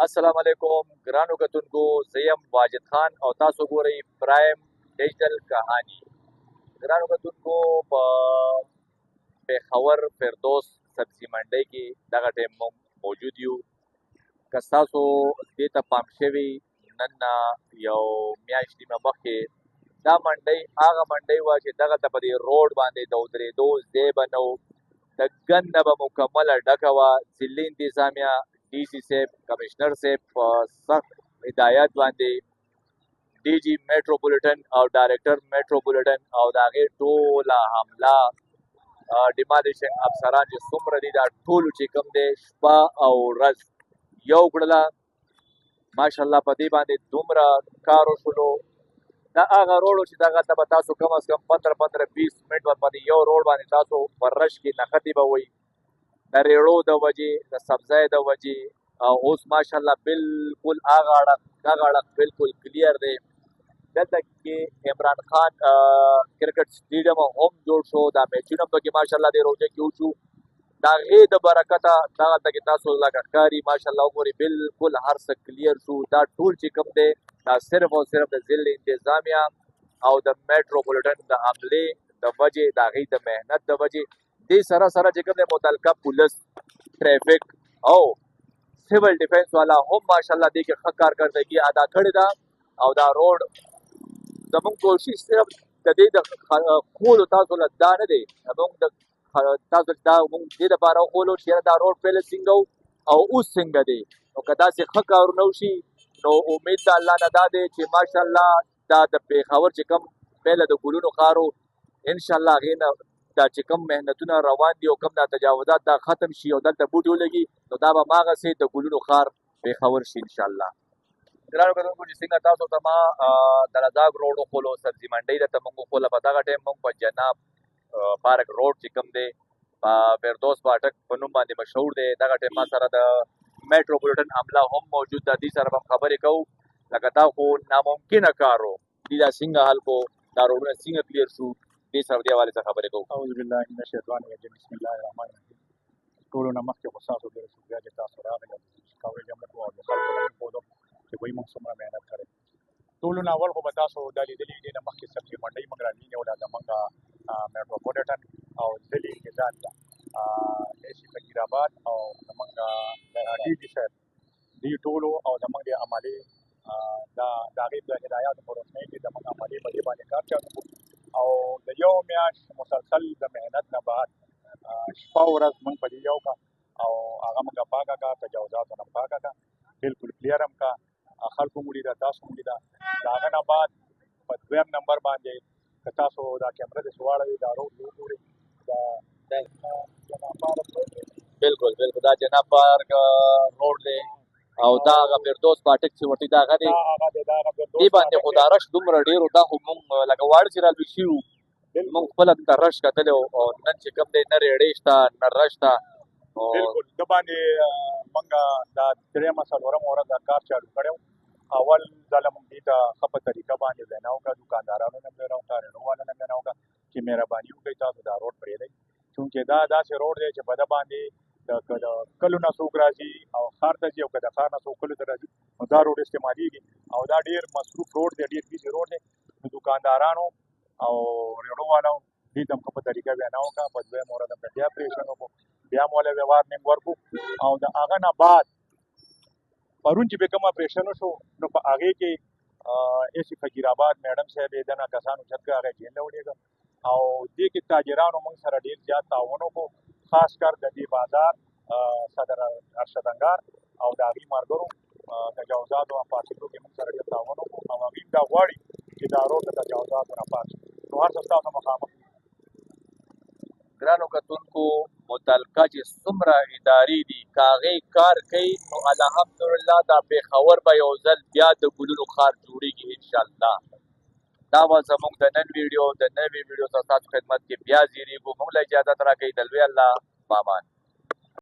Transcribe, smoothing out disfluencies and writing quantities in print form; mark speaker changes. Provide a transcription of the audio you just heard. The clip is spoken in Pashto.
Speaker 1: السلام علیکم ګرانو کتونکو، زه یم واجد خان او تاسو ګورئ پرایم ډیجیټل کهانی. ګرانو کتونکو، په پېښور فردوس سبزي منډۍ کې دغه ټیم موږ موجود یو. که ستاسو دې ته پام شوي، نن یو میاشت نیمه مخکې دا منډۍ هغه منډۍ وه چې دغلته په دې روډ باندې د ودرېدو ځای به نه و. د ګند نه به مکمله ډکه وه. ضلعي انتظامیه، ډي سي صاحب، کمشنر صاحب په سخت هدایت باندې ډي جي میټروپولیټن او ډایرکټر میټروپولیټن او د هغې ټوله حمله ډیمالیشن افسران چې څومره دي دا ټولو چې کوم دی شپه او ورځ یو کړله. ماشاءالله په دې باندې دومره کار وشولو. دا هغه روډ چې دغلته به تاسو کم از کم 15-20 منټ به په یو روډ باندې تاسو په رش کې نښتې به وئ، د ریړو د وجې، د سبزۍ د وجې. او اوس ماشاءالله بالکل هغه اړخ بالکل کلیر دی. دلته کې عمران خان کرکټ سټیډیم هم جوړ شو. دا میچونه هم پکې ماشاءالله د روژه کې وشو. د هغې د برکته دغلته کې تاسو لکه ښکاري ماشاءالله وګورئ بالکل هر څه کلیر شو. دا ټول چې کوم دی دا صرف او صرف د ضلع انتظامیه او د میټروپولیټن د حملې د وجې، د هغې د محنت د وجې، دې سره سره چې کوم دی متعلقه پولیس، ټریفک او سیول ډیفینس والا هم ماشاءالله دې کې ښه کارکردګي ادا کړې ده. او دا روډ زموږ کوشش صرف د دې د ښولو تاسو له دا نه دی، زموږ د تاسو دا موږ دې دپاره وښولو چې یاره دا روډ پهله څنګه و او اوس څنګه دی. نو که داسې ښه کارونه وشي نو امید د الله نه دا دی چې ماشاءالله دا د پېښور چې کوم پهله د ګلونو ښار و، انشاءالله هغې نه دا چې کوم محنتونه روان دي او کوم دا تجاوزات دا ختم شي او دلته بوټي ولګي، نو دا به هماغسې د ګلونو ښار پېښور شي انشاءالله. ګرانو کتونکو، چې څنګه تاسو ته ما د رضاق روډ وښولو، سبزي منډۍ درته موږ وښوله، په دغه ټایم موږ په جناب پارک روډ چې کوم دی په فردوس پاټک په نوم باندې مشهور دی. دغه ټایم ما سره د میټروپولیټن عمله هم موجود ده. دې سره به هم خبرې کوو لکه دا خو ناممکنه کار و، دوی دا څنګه حل کو، دا روډونه څنګه کلیر شو، دې سره دې حوالې سره خبرې کوو.
Speaker 2: اعوذ بالله من الشیطان الرجیم، بسم الله الرحمن الرحیم. ټولو نه مخکې خو ستاسو ډېره شکریه چې تاسو راغلئ او کوریج هم وکړو او د خلکو له وښودو چې وایي موږ څومره محنت کړی. ټولو نه اول خو به تاسو دا لیدلي دې نه مخکې سبزي منډۍ موږ رانیولې زموږ میټروپولیټن او ضلعي انتظامیه اے سی فقیر آباد او زموږ ډي جي صاحب، دې ټولو او زموږ د عملې دا د هغې د هدایاتو په روشنۍ کې زموږ عملې په دې باندې کار چالو کړو. او د یو میاشت مسلسل د محنت نه بعد شپه ورځ موږ په دې یو کړه او هغه موږ پاکه کړه، تجاوزاتو نه پاکه کړه، بالکل کلیر هم کړه، خلکو مو لیده، تاسو مو لیده. د هغه نه بعد په دویم نمبر باندې که تاسو دا کیمره دې واړوئ، دا روډ وګورئ، دا جناب پارک
Speaker 1: بالکل دا جناب پارک روډ دی او دا هغه فردوس پاټک چې ورته دا هغه دی. دې باندې خو دا رش دومره ډېر و، دا خو موږ لکه واړه چې رالوي شوي وو، موږ خپله دلته رش کتلی و او نن چې کوم دی نه ریړۍ شته نه رش شته.
Speaker 2: بالکل ده باندې موږ دا درېیمه څلورمه ورځ دا کار چالو کړی و. اول ځله موږ دې ته ښه په طریقه باندې وینا وکړه، دوکاندارانو نه وینا وکړه، ریړو والو نه وینا وکړه چې مهرباني وکړئ تاسو دا روډ پرېږدئ، چونکې دا داسې روډ دی چې په ده باندې د کلو نه څوک راځي او ښار ته ځي او که د ښار نه څوک کلو ته راځي نو دا روډ استعمالېږي او دا ډېر مصروف روډ دی، ډېر بیزي روډ دی. نو دوکاندارانو او ریړو والو دې ته هم ښه په طریقه وینا وکړه. په دویمه ورځ هم بیا پرېشن وکړو، بیا مو ولې وارننګ ورکړو او د هغه نه بعد پرون چې به کوم اپریشن وشو نو په هغې کې اے سی فقیر آباد میډم صاحب یې دنه کسانو چت کړه، هغه جیل ته ولېږه او دې کې تاجرانو موږ سره ډېر زیات تعاون وکړو، خاص کر د دې بازار صدر ارشد انګار او د هغې ملګرو تجاوزاتو او فاسدو کې موږ سره ډېر تعاون وکړو او هغوی دا غواړي چې دا روډ د تجاوزاتو نه پاک شي. نو هر څه ستاسو مخامخ
Speaker 1: ګرانو کتونکو، متعلقه چې څومره ادارې دي که هغې کار کوي نو الحمدلله دا پېښور به یو ځل بیا د ګلونو ښار جوړېږي انشاءالله. دا به زموږ د نن ویډیو د نوې ویډیو سره ستاسو خدمت کې بیا زیریږو. موږ له اجازت راکوئ د لوی الله په امان.